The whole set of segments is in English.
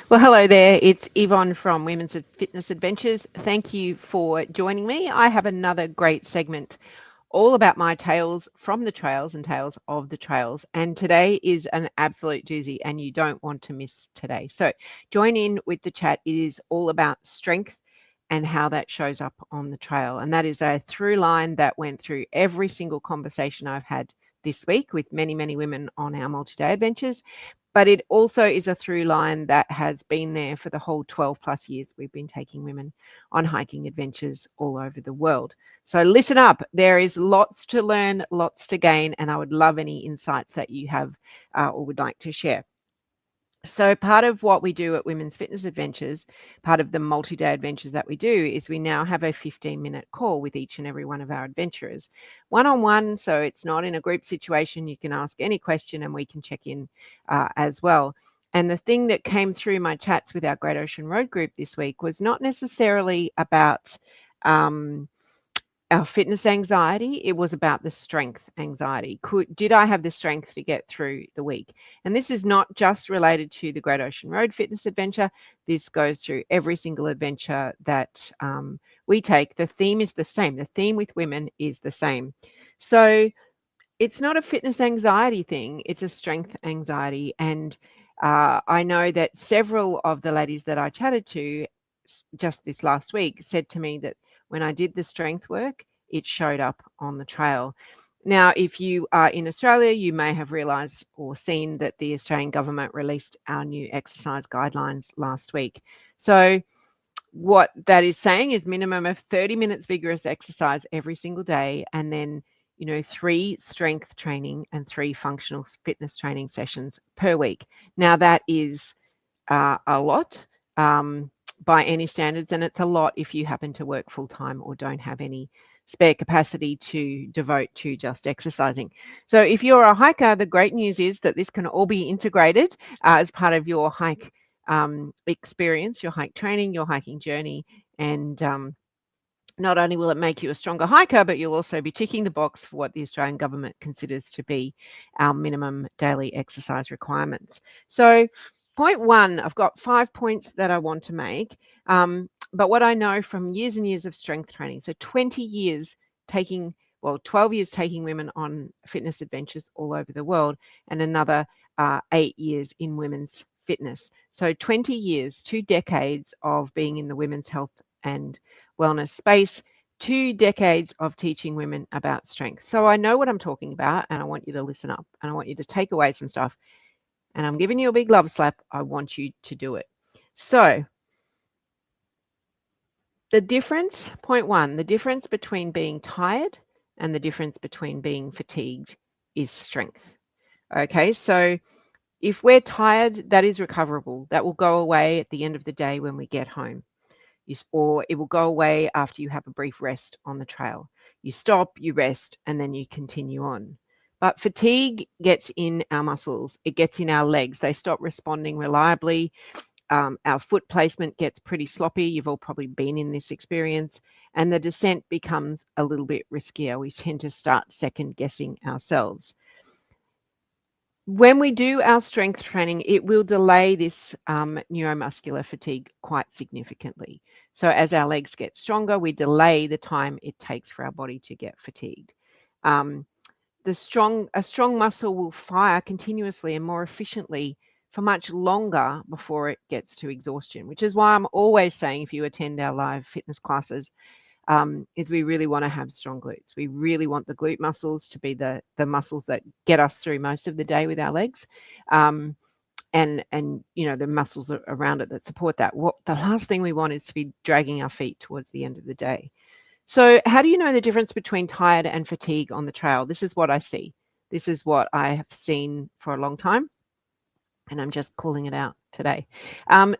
Well, hello there. It's Yvonne from Women's Fitness Adventures. Thank you for joining me. I have another great segment all about my tales from the trails and tales of the trails. And today is an absolute doozy, and you don't want to miss today. So join in with the chat. It is all about strength and how that shows up on the trail. And that is a through line that went through every single conversation I've had this week with many, many women on our multi-day adventures. But it also is a through line that has been there for the whole 12 plus years we've been taking women on hiking adventures all over the world. So listen up, there is lots to learn, lots to gain, and I would love any insights that you have or would like to share. So part of what we do at Women's Fitness Adventures, part of the multi-day adventures that we do, is we now have a 15-minute call with each and every one of our adventurers, one-on-one. So it's not in a group situation. You can ask any question and we can check in as well. And the thing that came through my chats with our Great Ocean Road group this week was not necessarily about our fitness anxiety. It was about the strength anxiety. Did I have the strength to get through the week? And this is not just related to the Great Ocean Road fitness adventure. This goes through every single adventure that we take. The theme is the same. The theme with women is the same. So it's not a fitness anxiety thing. It's a strength anxiety. And I know that several of the ladies that I chatted to just this last week said to me that when I did the strength work, it showed up on the trail. Now, if you are in Australia, you may have realised or seen that the Australian government released our new exercise guidelines last week. So what that is saying is minimum of 30 minutes vigorous exercise every single day, and then 3 strength training and 3 functional fitness training sessions per week. Now that is a lot by any standards, and it's a lot if you happen to work full time or don't have any spare capacity to devote to just exercising. So if you're a hiker, the great news is that this can all be integrated as part of your hike experience, your hike training, your hiking journey, and not only will it make you a stronger hiker, but you'll also be ticking the box for what the Australian government considers to be our minimum daily exercise requirements. So point one, I've got 5 points that I want to make. But what I know from years and years of strength training, so 20 years taking, 12 years taking women on fitness adventures all over the world, and another 8 years in women's fitness. So 20 years, 2 decades of being in the women's health and wellness space, 2 decades of teaching women about strength. So I know what I'm talking about, and I want you to listen up, and I want you to take away some stuff. And I'm giving you a big love slap. I want you to do it. So the difference, point one, the difference between being tired and the difference between being fatigued is strength. Okay, so if we're tired, that is recoverable. That will go away at the end of the day when we get home. Or it will go away after you have a brief rest on the trail. You stop, you rest, and then you continue on. But fatigue gets in our muscles, it gets in our legs. They stop responding reliably. Our foot placement gets pretty sloppy. You've all probably been in this experience. And the descent becomes a little bit riskier. We tend to start second guessing ourselves. When we do our strength training, it will delay this neuromuscular fatigue quite significantly. So as our legs get stronger, we delay the time it takes for our body to get fatigued. A strong muscle will fire continuously and more efficiently for much longer before it gets to exhaustion, which is why I'm always saying, if you attend our live fitness classes, is we really want to have strong glutes. We really want the glute muscles to be the muscles that get us through most of the day with our legs, and the muscles around it that support that. What the last thing we want is to be dragging our feet towards the end of the day. So how do you know the difference between tired and fatigue on the trail? This is what I see. This is what I have seen for a long time, and I'm just calling it out today.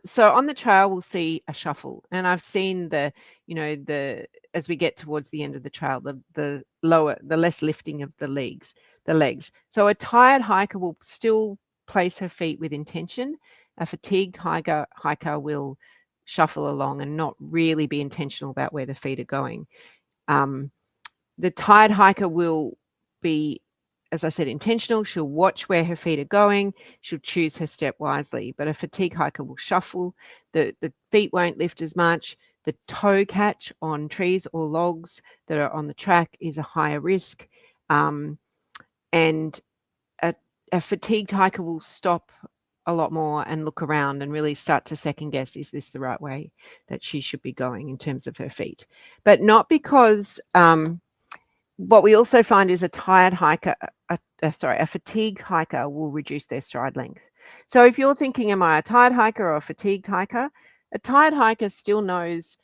So on the trail, we'll see a shuffle, and I've seen as we get towards the end of the trail, the less lifting of the legs. So a tired hiker will still place her feet with intention. A fatigued hiker will shuffle along and not really be intentional about where the feet are going. The tired hiker will be as I said, intentional. She'll watch where her feet are going. She'll choose her step wisely. But a fatigue hiker will shuffle. The feet won't lift as much. The toe catch on trees or logs that are on the track is a higher risk. And a fatigued hiker will stop a lot more and look around and really start to second guess, is this the right way that she should be going in terms of her feet? But not because what we also find is a tired hiker, a fatigued hiker will reduce their stride length. So if you're thinking, am I a tired hiker or a fatigued hiker? A tired hiker still knows,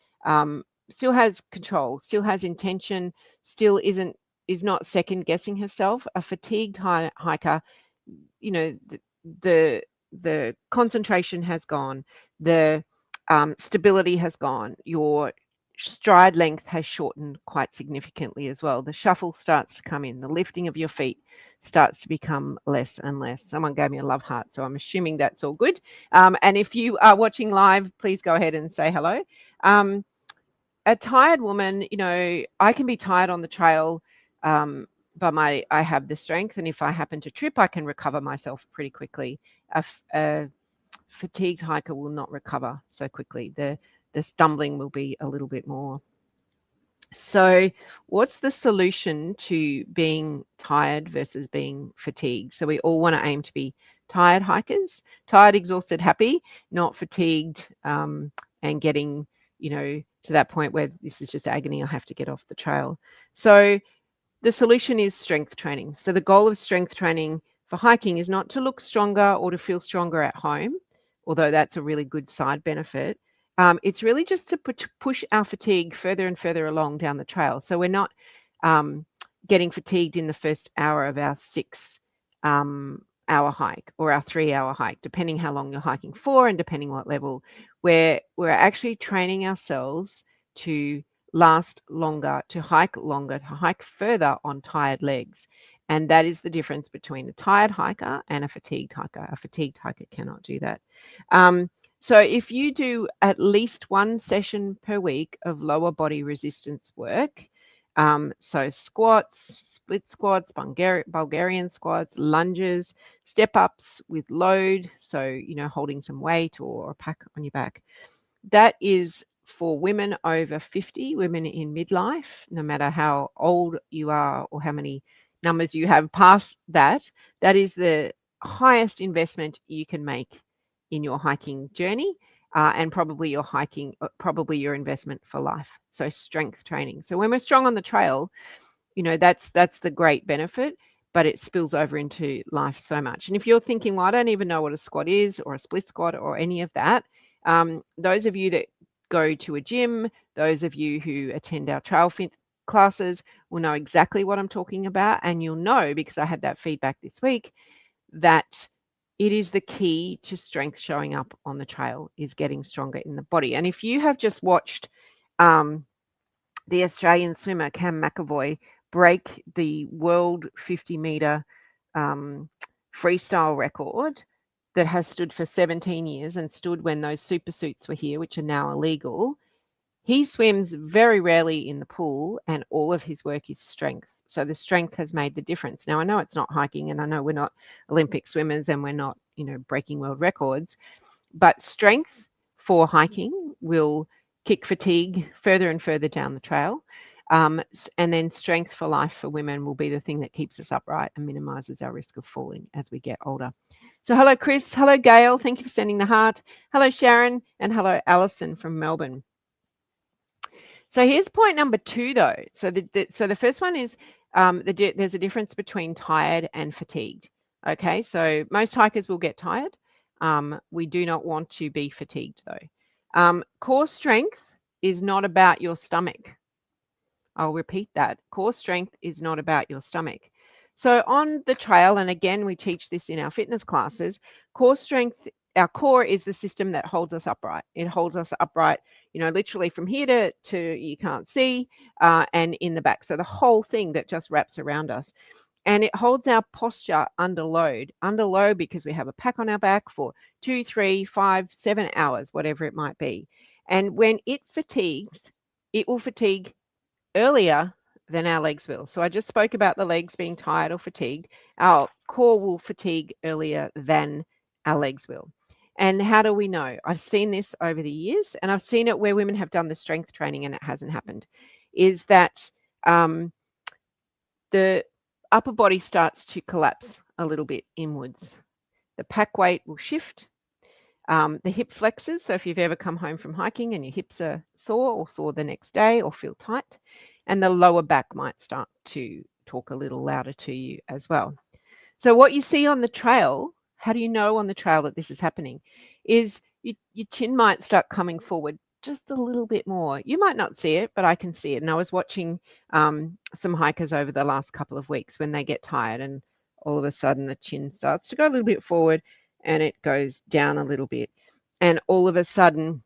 still has control, still has intention, still is not second guessing herself. A fatigued hiker, you know, the concentration has gone, the stability has gone, your stride length has shortened quite significantly as well. The shuffle starts to come in, the lifting of your feet starts to become less and less. Someone gave me a love heart, so I'm assuming that's all good. And if you are watching live, please go ahead and say hello. A tired woman, I can be tired on the trail, but I have the strength, and if I happen to trip, I can recover myself pretty quickly. A fatigued hiker will not recover so quickly. The stumbling will be a little bit more. So what's the solution to being tired versus being fatigued? So we all want to aim to be tired hikers, tired, exhausted, happy, not fatigued, and getting, to that point where this is just agony, I have to get off the trail. So the solution is strength training. So the goal of strength training for hiking is not to look stronger or to feel stronger at home, although that's a really good side benefit. It's really just to push our fatigue further and further along down the trail. So we're not getting fatigued in the first hour of our 6-hour hike or our 3-hour hike, depending how long you're hiking for and depending what level. We're actually training ourselves to last longer, to hike further on tired legs. And that is the difference between a tired hiker and a fatigued hiker. A fatigued hiker cannot do that. So if you do at least one session per week of lower body resistance work, so squats, split squats, Bulgarian squats, lunges, step ups with load, so, holding some weight or a pack on your back, that is for women over 50, women in midlife, no matter how old you are or how many numbers you have past that, that is the highest investment you can make in your hiking journey, and probably your investment for life. So strength training. So when we're strong on the trail, that's the great benefit, but it spills over into life so much. And if you're thinking, well, I don't even know what a squat is or a split squat or any of that, those of you that go to a gym, those of you who attend our trail fit classes will know exactly what I'm talking about. And you'll know, because I had that feedback this week, that it is the key to strength showing up on the trail is getting stronger in the body. And if you have just watched the Australian swimmer Cam McAvoy break the world 50-meter freestyle record that has stood for 17 years and stood when those super suits were here, which are now illegal, he swims very rarely in the pool, and all of his work is strength. So the strength has made the difference. Now, I know it's not hiking, and I know we're not Olympic swimmers, and we're not, breaking world records, but strength for hiking will kick fatigue further and further down the trail. And then strength for life for women will be the thing that keeps us upright and minimises our risk of falling as we get older. So hello, Chris. Hello, Gail. Thank you for sending the heart. Hello, Sharon. And hello, Alison from Melbourne. So here's point number 2, though. So the first one is there's a difference between tired and fatigued. Okay, so most hikers will get tired. We do not want to be fatigued, though. Core strength is not about your stomach. I'll repeat that. Core strength is not about your stomach. So on the trail, and again, we teach this in our fitness classes, core strength, our core is the system that holds us upright. It holds us upright, literally from here to you can't see, and in the back. So the whole thing that just wraps around us. And it holds our posture under load because we have a pack on our back for 2, 3, 5, 7 hours, whatever it might be. And when it fatigues, it will fatigue earlier than our legs will. So I just spoke about the legs being tired or fatigued. Our core will fatigue earlier than our legs will. And how do we know? I've seen this over the years, and I've seen it where women have done the strength training and it hasn't happened, is that um, the upper body starts to collapse a little bit inwards. The pack weight will shift. The hip flexors, so if you've ever come home from hiking and your hips are sore or sore the next day or feel tight, and the lower back might start to talk a little louder to you as well. So what you see on the trail, how do you know on the trail that this is happening, is your chin might start coming forward just a little bit more. You might not see it, but I can see it. And I was watching some hikers over the last couple of weeks when they get tired and all of a sudden the chin starts to go a little bit forward and it goes down a little bit. And all of a sudden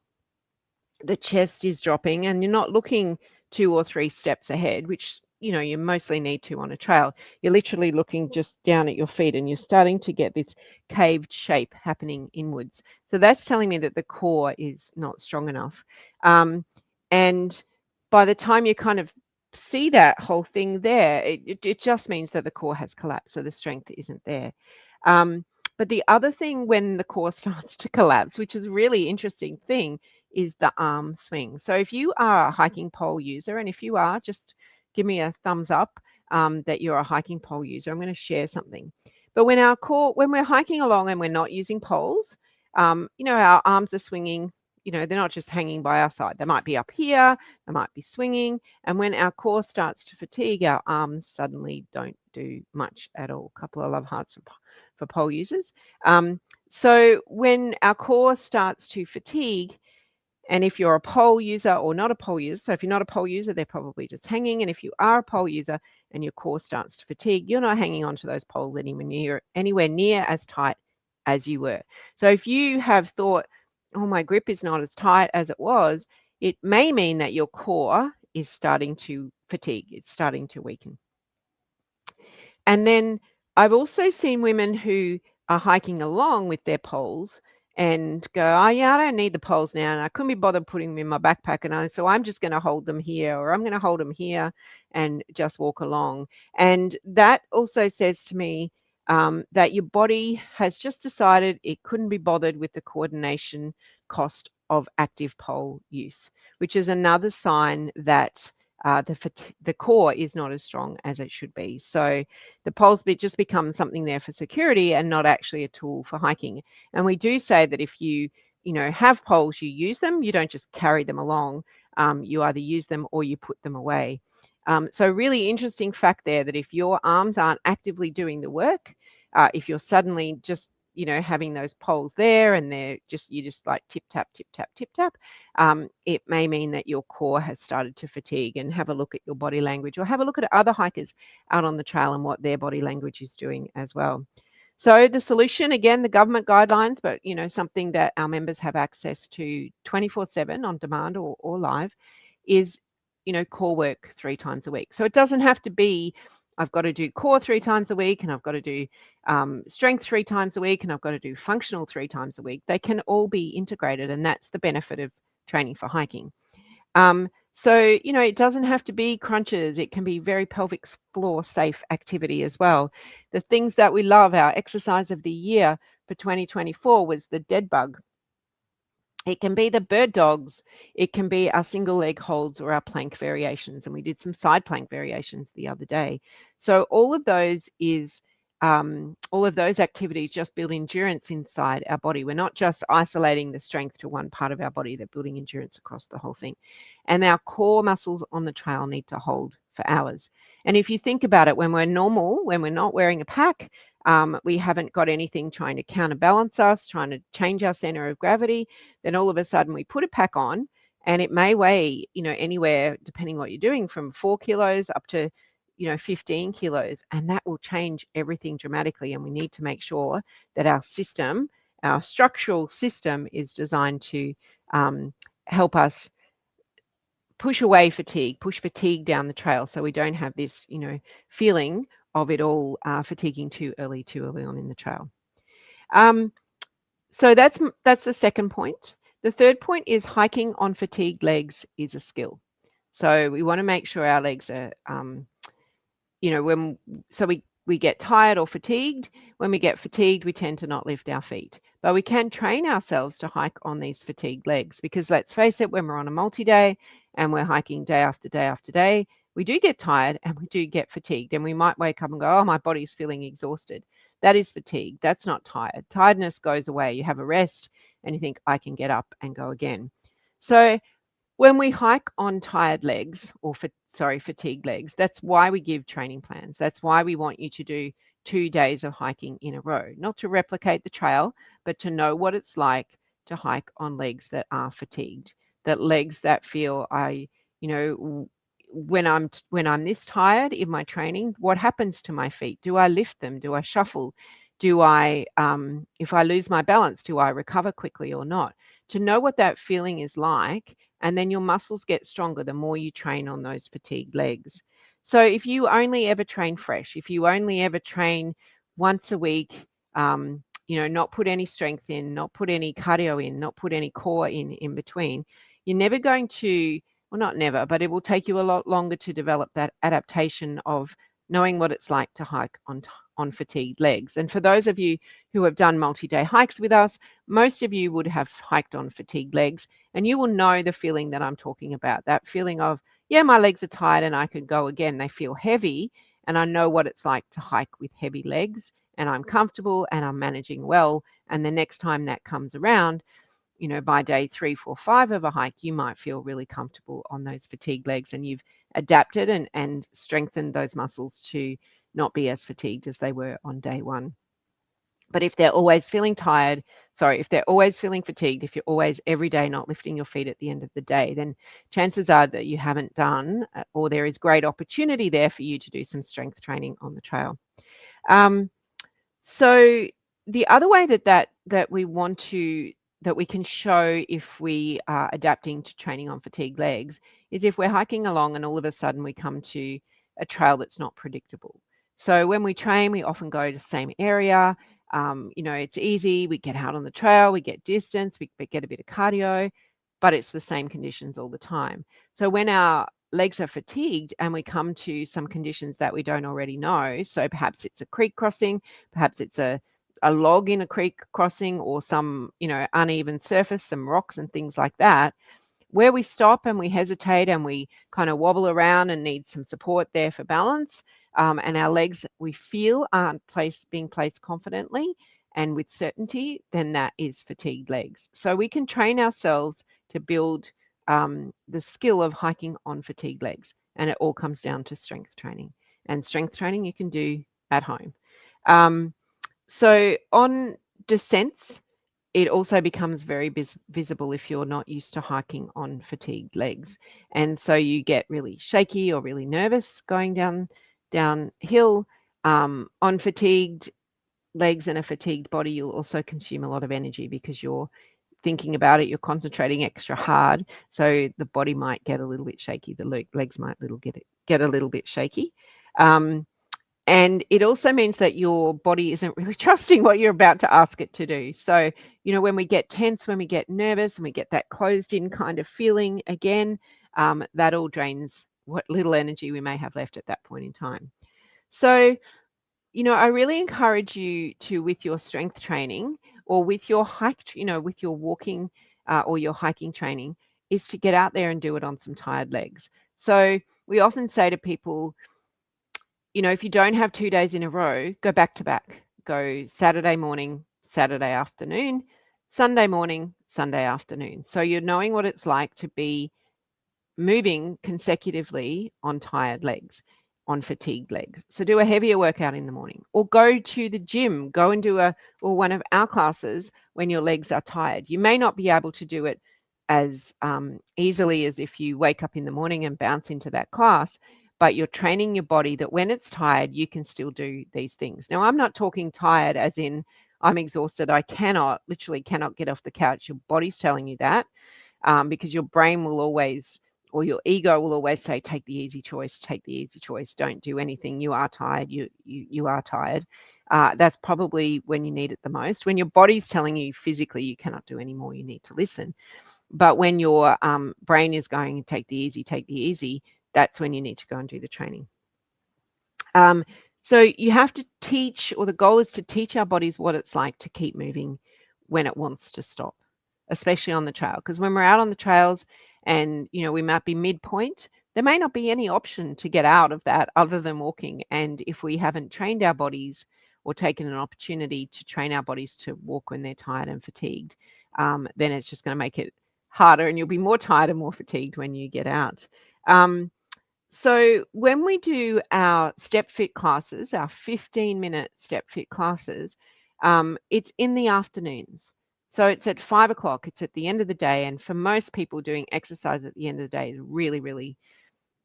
the chest is dropping and you're not looking 2 or 3 steps ahead, which you mostly need to on a trail. You're literally looking just down at your feet and you're starting to get this caved shape happening inwards. So that's telling me that the core is not strong enough. And by the time you kind of see that whole thing there, it just means that the core has collapsed, so the strength isn't there. But the other thing when the core starts to collapse, which is a really interesting thing, is the arm swing. So if you are a hiking pole user, and if you are, just give me a thumbs up that you're a hiking pole user. I'm going to share something. But when we're hiking along and we're not using poles, our arms are swinging. They're not just hanging by our side. They might be up here, they might be swinging. And when our core starts to fatigue, our arms suddenly don't do much at all. A couple of love hearts for pole users. So when our core starts to fatigue, and if you're a pole user or not a pole user, so if you're not a pole user, they're probably just hanging. And if you are a pole user and your core starts to fatigue, you're not hanging onto those poles anywhere near as tight as you were. So if you have thought, oh, my grip is not as tight as it was, it may mean that your core is starting to fatigue. It's starting to weaken. And then I've also seen women who are hiking along with their poles and go, oh, yeah, I don't need the poles now. And I couldn't be bothered putting them in my backpack. So I'm just going to hold them here, or I'm going to hold them here and just walk along. And that also says to me that your body has just decided it couldn't be bothered with the coordination cost of active pole use, which is another sign that the core is not as strong as it should be. So the poles just become something there for security and not actually a tool for hiking. And we do say that if you have poles, you use them. You don't just carry them along. You either use them or you put them away. So really interesting fact there that if your arms aren't actively doing the work, if you're suddenly just having those poles there and you just like tip tap tip tap tip tap, it may mean that your core has started to fatigue. And have a look at your body language, or have a look at other hikers out on the trail and what their body language is doing as well. So the solution, again, the government guidelines, but something that our members have access to 24/7 on demand or live, is core work 3 times a week. So it doesn't have to be I've got to do core 3 times a week, and I've got to do strength 3 times a week, and I've got to do functional 3 times a week. They can all be integrated, and that's the benefit of training for hiking. So it doesn't have to be crunches. It can be very pelvic floor safe activity as well. The things that we love, our exercise of the year for 2024 was the dead bug. It can be the bird dogs. It can be our single leg holds or our plank variations. And we did some side plank variations the other day. So all of those activities just build endurance inside our body. We're not just isolating the strength to one part of our body, they're building endurance across the whole thing. And our core muscles on the trail need to hold for hours. And if you think about it, when we're normal, when we're not wearing a pack, we haven't got anything trying to counterbalance us, trying to change our center of gravity, then all of a sudden we put a pack on and it may weigh, anywhere, depending what you're doing, from 4 kilos up to 15 kilos, and that will change everything dramatically. And we need to make sure that our structural system is designed to help us push fatigue down the trail, so we don't have this feeling of it all fatiguing too early on in the trail. So that's the second point. The third point is hiking on fatigued legs is a skill. So we want to make sure our legs are, when so we get tired or fatigued. When we get fatigued, we tend to not lift our feet. But we can train ourselves to hike on these fatigued legs because let's face it, when we're on a multi-day and we're hiking day after day after day, we do get tired and we do get fatigued, and we might wake up and go, oh, my body's feeling exhausted. That is fatigue. That's not tired. Tiredness goes away. You have a rest and you think, I can get up and go again. So when we hike on tired legs or fatigued legs, that's why we give training plans. That's why we want you to do 2 days of hiking in a row, not to replicate the trail, but to know what it's like to hike on legs that are fatigued, that legs that feel you know, when I'm this tired in my training, what happens to my feet? Do I lift them? Do I shuffle? Do I, if I lose my balance, do I recover quickly or not? To know what that feeling is like, and then your muscles get stronger the more you train on those fatigued legs. So if you only ever train fresh, if you only ever train once a week, not put any strength in, not put any cardio in, not put any core in between, you're never going to, well, not never, but it will take you a lot longer to develop that adaptation of knowing what it's like to hike on fatigued legs. And for those of you who have done multi-day hikes with us, most of you would have hiked on fatigued legs, and you will know the feeling that I'm talking about, that feeling of, yeah, my legs are tired and I could go again. They feel heavy, and I know what it's like to hike with heavy legs, and I'm comfortable and I'm managing well. And the next time that comes around, by day 3, 4, 5 of a hike, you might feel really comfortable on those fatigued legs, and you've adapted and strengthened those muscles to not be as fatigued as they were on day 1. But if they're always feeling tired, if they're always feeling fatigued, if you're always every day not lifting your feet at the end of the day, then chances are that you haven't done, or there is great opportunity there for you to do some strength training on the trail. So the other way that we can show if we are adapting to training on fatigued legs is if we're hiking along and all of a sudden we come to a trail that's not predictable. So when we train, we often go to the same area. It's easy. We get out on the trail, we get distance, we get a bit of cardio, but it's the same conditions all the time. So when our legs are fatigued and we come to some conditions that we don't already know, so perhaps it's a creek crossing, perhaps it's a log in a creek crossing, or some, uneven surface, some rocks and things like that, where we stop and we hesitate and we kind of wobble around and need some support there for balance, and our legs we feel aren't being placed confidently and with certainty, then that is fatigued legs. So we can train ourselves to build the skill of hiking on fatigued legs, and it all comes down to strength training. And strength training you can do at home. So on descents, it also becomes very visible if you're not used to hiking on fatigued legs. And so you get really shaky or really nervous going downhill. On fatigued legs and a fatigued body, you'll also consume a lot of energy because you're thinking about it, you're concentrating extra hard. So the body might get a little bit shaky, the legs might get a little bit shaky. And it also means that your body isn't really trusting what you're about to ask it to do. So, when we get tense, when we get nervous, and we get that closed in kind of feeling again, that all drains what little energy we may have left at that point in time. So, I really encourage you to, with your strength training or with your hike, with your walking or your hiking training, is to get out there and do it on some tired legs. So we often say to people, if you don't have 2 days in a row, go back to back. Go Saturday morning, Saturday afternoon, Sunday morning, Sunday afternoon. So you're knowing what it's like to be moving consecutively on tired legs, on fatigued legs. So do a heavier workout in the morning, or go to the gym, go and do one of our classes when your legs are tired. You may not be able to do it as easily as if you wake up in the morning and bounce into that class, but you're training your body that when it's tired, you can still do these things. Now, I'm not talking tired as in I'm exhausted, literally cannot get off the couch. Your body's telling you that, because your brain will always, or your ego will always say, take the easy choice, don't do anything, you are tired, you are tired. That's probably when you need it the most. When your body's telling you physically you cannot do any more, you need to listen. But when your brain is going, take the easy, that's when you need to go and do the training. Um, so you have to teach, or the goal is to teach our bodies what it's like to keep moving when it wants to stop, especially on the trail. Because when we're out on the trails and, we might be midpoint, there may not be any option to get out of that other than walking. And if we haven't trained our bodies or taken an opportunity to train our bodies to walk when they're tired and fatigued, then it's just going to make it harder, and you'll be more tired and more fatigued when you get out. So when we do our step fit classes, our 15-minute step fit classes, it's in the afternoons. So it's at 5 o'clock, it's at the end of the day. And for most people, doing exercise at the end of the day is really, really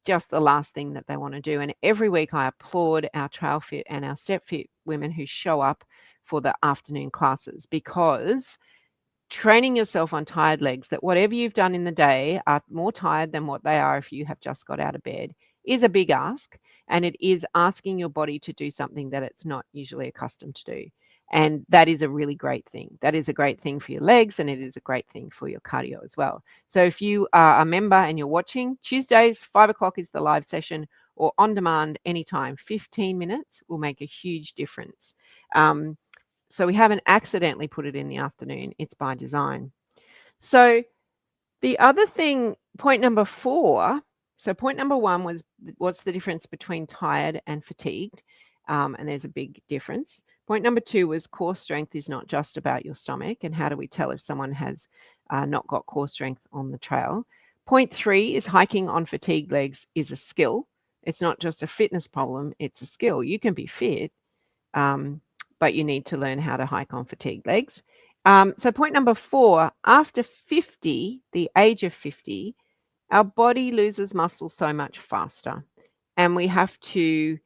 just the last thing that they want to do. And every week I applaud our trail fit and our step fit women who show up for the afternoon classes, because training yourself on tired legs, that whatever you've done in the day are more tired than what they are if you have just got out of bed, is a big ask. And it is asking your body to do something that it's not usually accustomed to do. And that is a really great thing. That is a great thing for your legs, and it is a great thing for your cardio as well. So if you are a member and you're watching, Tuesdays, 5 o'clock is the live session, or on demand anytime. 15 minutes will make a huge difference. So we haven't accidentally put it in the afternoon, it's by design. So the other thing, point number 4, so point number 1 was what's the difference between tired and fatigued? And there's a big difference. Point number 2 was core strength is not just about your stomach, and how do we tell if someone has not got core strength on the trail? Point 3 is hiking on fatigued legs is a skill. It's not just a fitness problem, it's a skill. You can be fit, but you need to learn how to hike on fatigued legs. So point number 4, after 50, the age of 50, our body loses muscle so much faster, and we have to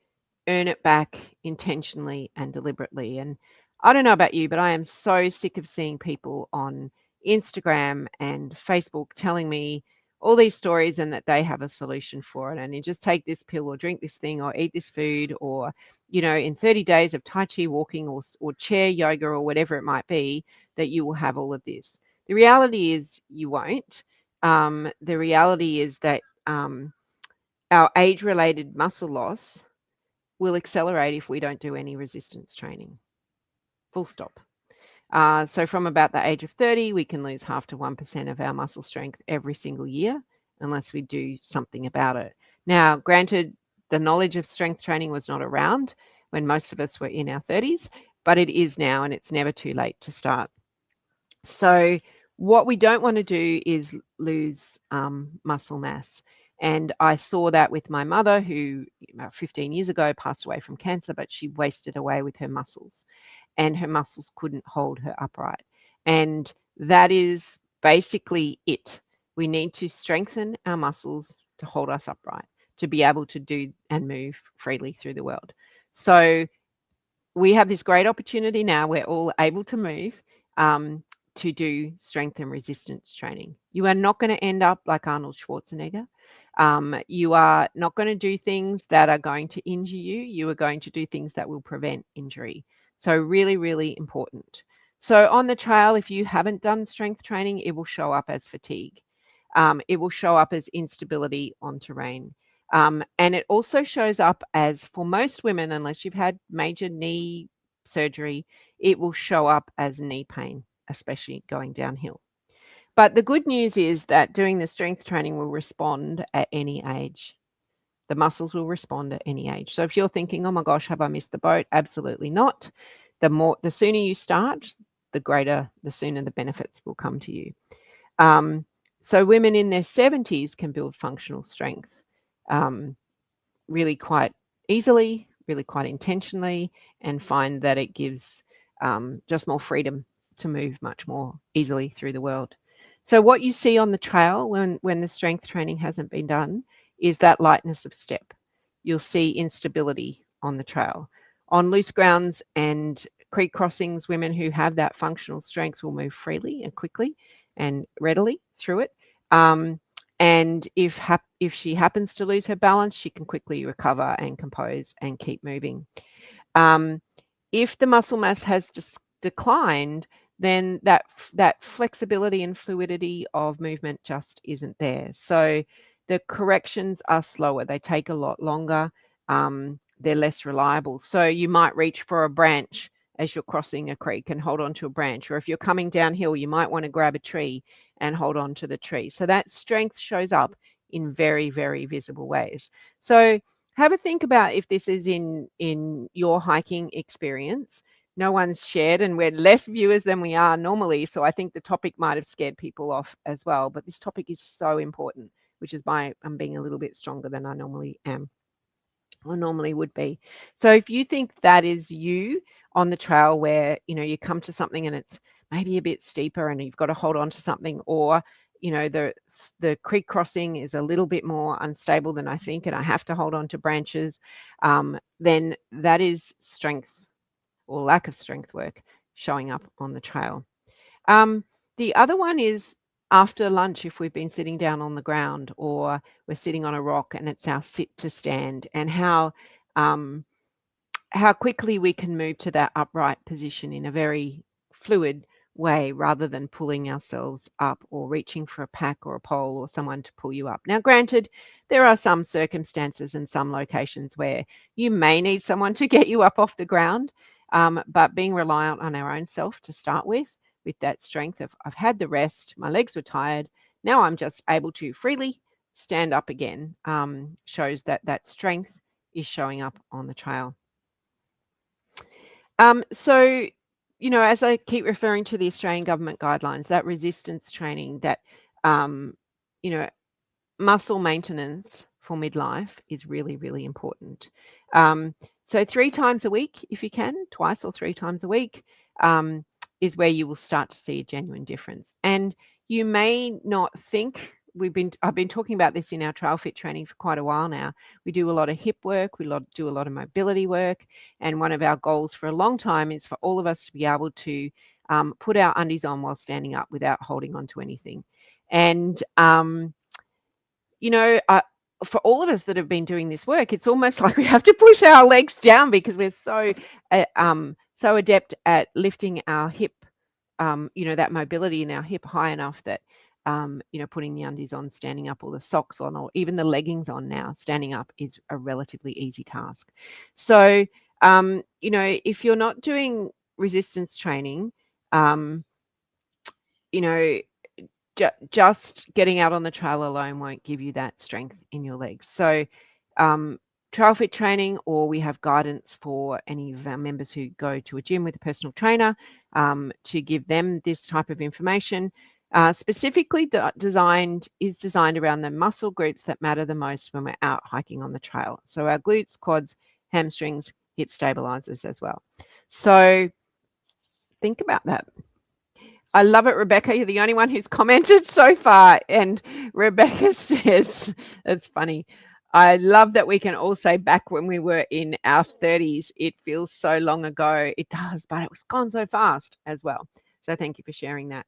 earn it back intentionally and deliberately. And I don't know about you, but I am so sick of seeing people on Instagram and Facebook telling me all these stories and that they have a solution for it. And you just take this pill or drink this thing or eat this food, or, in 30 days of Tai Chi walking or chair yoga or whatever it might be, that you will have all of this. The reality is you won't. The reality is that our age-related muscle loss will accelerate if we don't do any resistance training. Full stop. So from about the age of 30, we can lose half to 1% of our muscle strength every single year unless we do something about it. Now, granted, the knowledge of strength training was not around when most of us were in our 30s, but it is now, and it's never too late to start. So what we don't want to do is lose muscle mass. And I saw that with my mother, who about 15 years ago passed away from cancer, but she wasted away with her muscles, and her muscles couldn't hold her upright. And that is basically it. We need to strengthen our muscles to hold us upright, to be able to do and move freely through the world. So we have this great opportunity now. We're all able to move, to do strength and resistance training. You are not going to end up like Arnold Schwarzenegger. You are not going to do things that are going to injure you. You are going to do things that will prevent injury. So really, really important. So on the trail, if you haven't done strength training, it will show up as fatigue. It will show up as instability on terrain. And it also shows up as, for most women, unless you've had major knee surgery, it will show up as knee pain, especially going downhill. But the good news is that doing the strength training will respond at any age. The muscles will respond at any age. So if you're thinking, oh my gosh, have I missed the boat? Absolutely not. The sooner you start, the sooner the benefits will come to you. So women in their 70s can build functional strength really quite easily, really quite intentionally, and find that it gives just more freedom to move much more easily through the world. So what you see on the trail when the strength training hasn't been done is that lightness of step. You'll see instability on the trail. On loose grounds and creek crossings, women who have that functional strength will move freely and quickly and readily through it. And if she happens to lose her balance, she can quickly recover and compose and keep moving. If the muscle mass has just declined, then that flexibility and fluidity of movement just isn't there. So the corrections are slower. They take a lot longer. They're less reliable. So you might reach for a branch as you're crossing a creek and hold on to a branch. Or if you're coming downhill, you might want to grab a tree and hold on to the tree. So that strength shows up in very, very visible ways. So have a think about if this is in your hiking experience. No one's shared, and we're less viewers than we are normally. So I think the topic might have scared people off as well. But this topic is so important, which is why I'm being a little bit stronger than I normally am or normally would be. So if you think that is you on the trail where, you come to something and it's maybe a bit steeper and you've got to hold on to something, or the creek crossing is a little bit more unstable than I think and I have to hold on to branches, then that is strength or lack of strength work showing up on the trail. Um, the other one is after lunch, if we've been sitting down on the ground or we're sitting on a rock and it's our sit to stand, and um, how quickly we can move to that upright position in a very fluid way rather than pulling ourselves up or reaching for a pack or a pole or someone to pull you up. Now, granted, there are some circumstances and some locations where you may need someone to get you up off the ground, but being reliant on our own self to start with that strength of I've had the rest, my legs were tired, now I'm just able to freely stand up again, shows that that strength is showing up on the trail. So, as I keep referring to the Australian government guidelines, that resistance training, that, um, you know, muscle maintenance for midlife is really, really important. So 3 times a week, if you can, twice or 3 times a week, um, is where you will start to see a genuine difference. And you may not think I've been talking about this in our trail fit training for quite a while now. We do a lot of hip work, do a lot of mobility work, and one of our goals for a long time is for all of us to be able to put our undies on while standing up without holding on to anything. And you know, for all of us that have been doing this work, it's almost like we have to push our legs down because we're so adept at lifting our hip, that mobility in our hip high enough that, putting the undies on, standing up, or the socks on, or even the leggings on now, standing up is a relatively easy task. So, if you're not doing resistance training, um, you know, just getting out on the trail alone won't give you that strength in your legs. So trail fit training, or we have guidance for any of our members who go to a gym with a personal trainer to give them this type of information. Specifically designed around the muscle groups that matter the most when we're out hiking on the trail. So our glutes, quads, hamstrings, hip stabilizers as well. So think about that. I love it, Rebecca. You're the only one who's commented so far. And Rebecca says, it's funny. I love that we can all say back when we were in our 30s, it feels so long ago. It does, but it was gone so fast as well. So thank you for sharing that.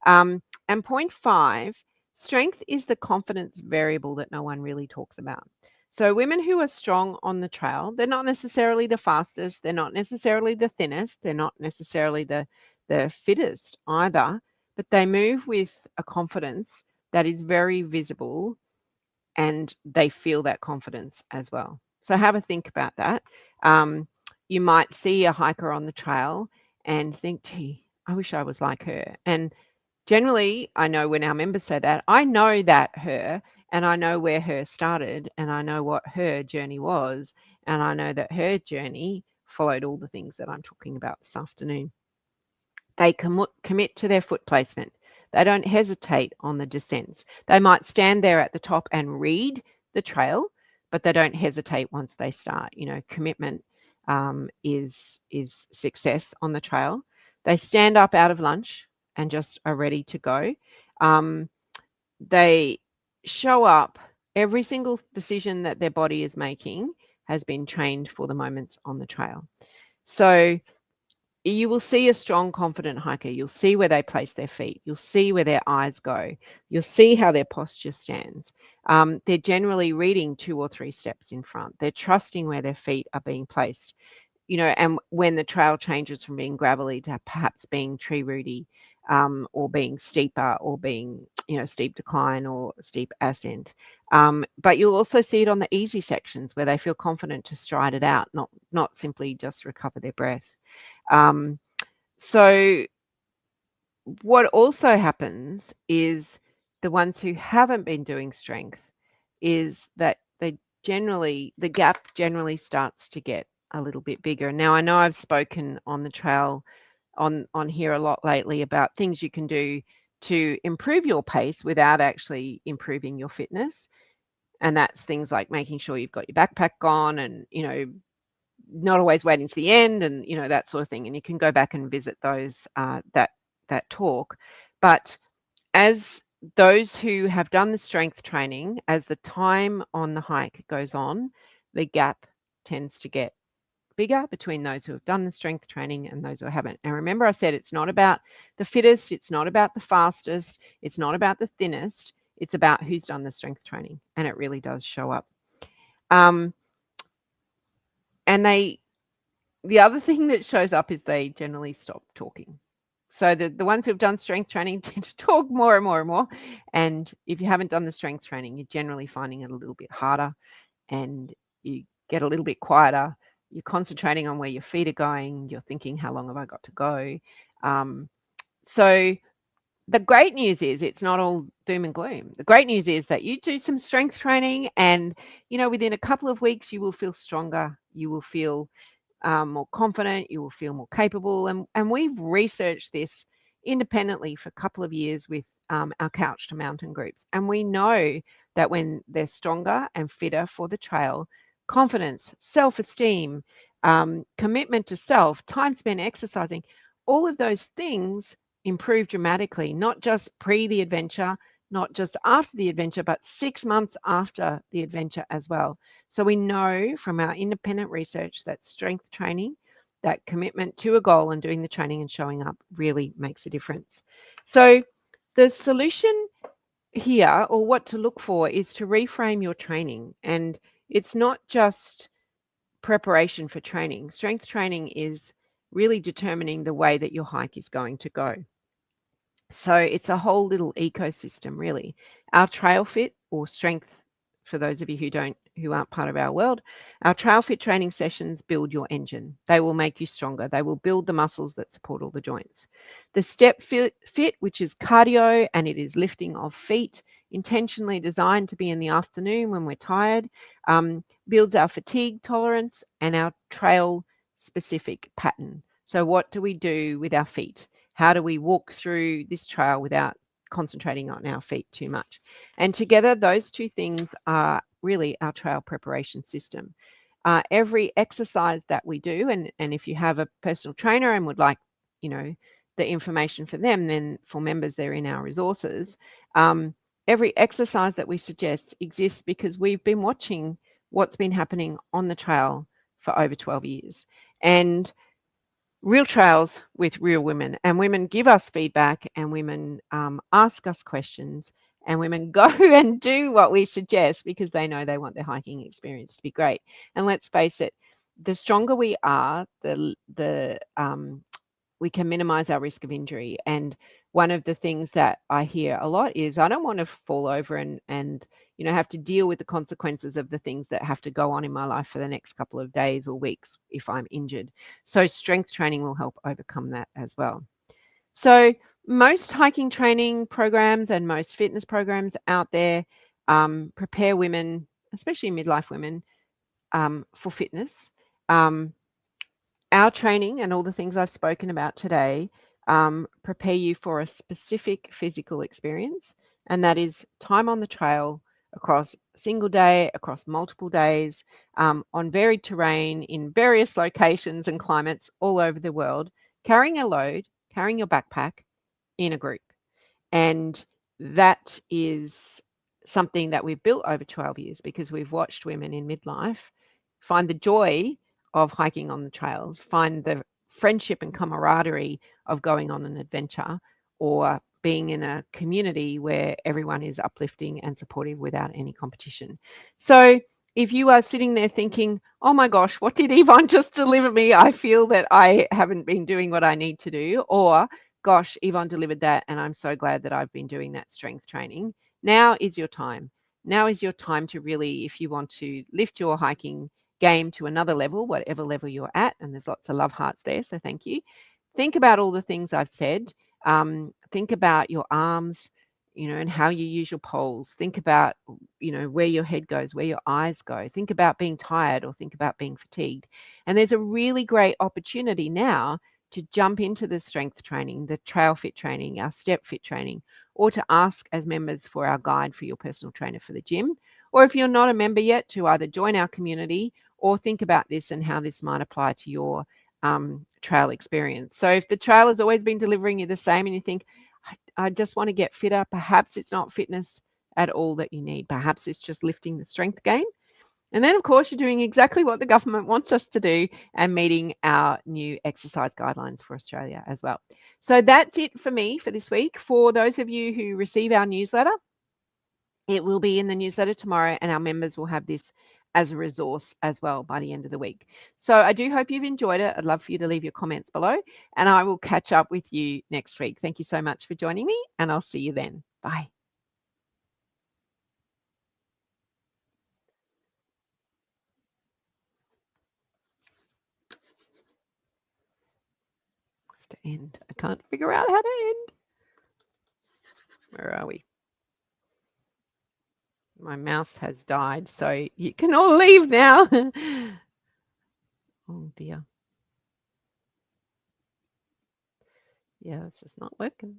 And point 5, strength is the confidence variable that no one really talks about. So women who are strong on the trail, they're not necessarily the fastest, they're not necessarily the thinnest, they're not necessarily the fittest either, but they move with a confidence that is very visible and they feel that confidence as well. So have a think about that. You might see a hiker on the trail and think, gee, I wish I was like her. And generally, I know when our members say that, I know that her, and I know where her started, and I know what her journey was, and I know that her journey followed all the things that I'm talking about this afternoon. They commit to their foot placement. They don't hesitate on the descents. They might stand there at the top and read the trail, but they don't hesitate once they start. Commitment is success on the trail. They stand up out of lunch and just are ready to go. They show up. Every single decision that their body is making has been trained for the moments on the trail. So you will see a strong, confident hiker. You'll see where they place their feet. You'll see where their eyes go. You'll see how their posture stands. They're generally reading 2 or 3 steps in front. They're trusting where their feet are being placed. and when the trail changes from being gravelly to perhaps being tree rooty, or being steeper, or being, steep decline or steep ascent. But you'll also see it on the easy sections where they feel confident to stride it out, not simply just recover their breath. Um, so what also happens is the ones who haven't been doing strength is that the gap generally starts to get a little bit bigger. Now, I know I've spoken on the trail on here a lot lately about things you can do to improve your pace without actually improving your fitness. And that's things like making sure you've got your backpack on, and, not always waiting to the end, and, that sort of thing. And you can go back and visit those, that talk. But as those who have done the strength training, as the time on the hike goes on, the gap tends to get bigger between those who have done the strength training and those who haven't. And remember, I said it's not about the fittest, it's not about the fastest, it's not about the thinnest, it's about who's done the strength training, and it really does show up. Um, and the other thing that shows up is they generally stop talking. So the ones who've done strength training tend to talk more and more and more. And if you haven't done the strength training, you're generally finding it a little bit harder, and you get a little bit quieter. You're concentrating on where your feet are going. You're thinking, how long have I got to go? So the great news is it's not all doom and gloom. The great news is that you do some strength training, and, within a couple of weeks, you will feel stronger. You will feel more confident, you will feel more capable. And we've researched this independently for a couple of years with our Couch to Mountain groups. And we know that when they're stronger and fitter for the trail, confidence, self-esteem, commitment to self, time spent exercising, all of those things improve dramatically, not just pre the adventure, not just after the adventure, but 6 months after the adventure as well. So we know from our independent research that strength training, that commitment to a goal and doing the training and showing up, really makes a difference. So the solution here, or what to look for, is to reframe your training. And it's not just preparation for training. Strength training is really determining the way that your hike is going to go. So it's a whole little ecosystem, really. Our trail fit, or strength, for those of you who aren't part of our world, our trail fit training sessions build your engine. They will make you stronger. They will build the muscles that support all the joints. The step fit, which is cardio, and it is lifting of feet, intentionally designed to be in the afternoon when we're tired, builds our fatigue tolerance and our trail specific pattern. So what do we do with our feet? How do we walk through this trail without concentrating on our feet too much? And together, those two things are really our trail preparation system. Every exercise that we do, and if you have a personal trainer and would like, the information for them, then for members, they're in our resources. Every exercise that we suggest exists because we've been watching what's been happening on the trail for over 12 years. And real trails with real women, and women give us feedback, and women ask us questions, and women go and do what we suggest because they know they want their hiking experience to be great. And let's face it, the stronger we are, the we can minimize our risk of injury. And one of the things that I hear a lot is, I don't want to fall over and have to deal with the consequences of the things that have to go on in my life for the next couple of days or weeks if I'm injured. So strength training will help overcome that as well. So most hiking training programs and most fitness programs out there prepare women, especially midlife women, for fitness. Our training and all the things I've spoken about today prepare you for a specific physical experience, and that is time on the trail across a single day, across multiple days, on varied terrain in various locations and climates all over the world, carrying a load, carrying your backpack in a group. And that is something that we've built over 12 years because we've watched women in midlife find the joy of hiking on the trails, find the friendship and camaraderie of going on an adventure, or being in a community where everyone is uplifting and supportive without any competition. So if you are sitting there thinking, oh my gosh, what did Yvonne just deliver me? I feel that I haven't been doing what I need to do. Or, gosh, Yvonne delivered that, and I'm so glad that I've been doing that strength training. Now is your time. Now is your time to really, if you want to lift your hiking game to another level, whatever level you're at, and there's lots of love hearts there, so thank you. Think about all the things I've said. Think about your arms, and how you use your poles. Think about, where your head goes, where your eyes go. Think about being tired or think about being fatigued. And there's a really great opportunity now to jump into the strength training, the trail fit training, our step fit training, or to ask as members for our guide for your personal trainer for the gym. Or if you're not a member yet, to either join our community or think about this and how this might apply to your trail experience. So if the trail has always been delivering you the same and you think, I just want to get fitter, perhaps it's not fitness at all that you need. Perhaps it's just lifting the strength gain. And then, of course, you're doing exactly what the government wants us to do and meeting our new exercise guidelines for Australia as well. So that's it for me for this week. For those of you who receive our newsletter, it will be in the newsletter tomorrow, and our members will have this as a resource as well by the end of the week. So I do hope you've enjoyed it. I'd love for you to leave your comments below, and I will catch up with you next week. Thank you so much for joining me, and I'll see you then. Bye. To end. I can't figure out how to end. Where are we? My mouse has died, so you can all leave now. Oh dear. Yeah, this is not working.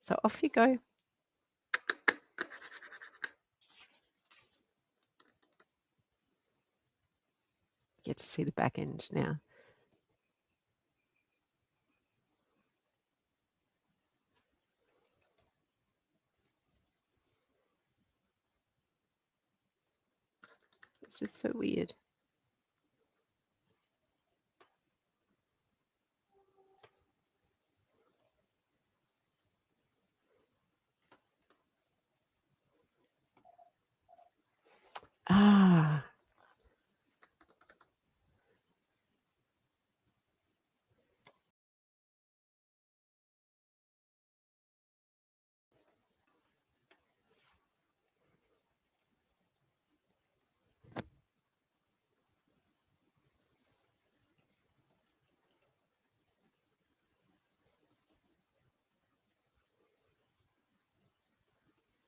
So off you go. You get to see the back end now. This is so weird.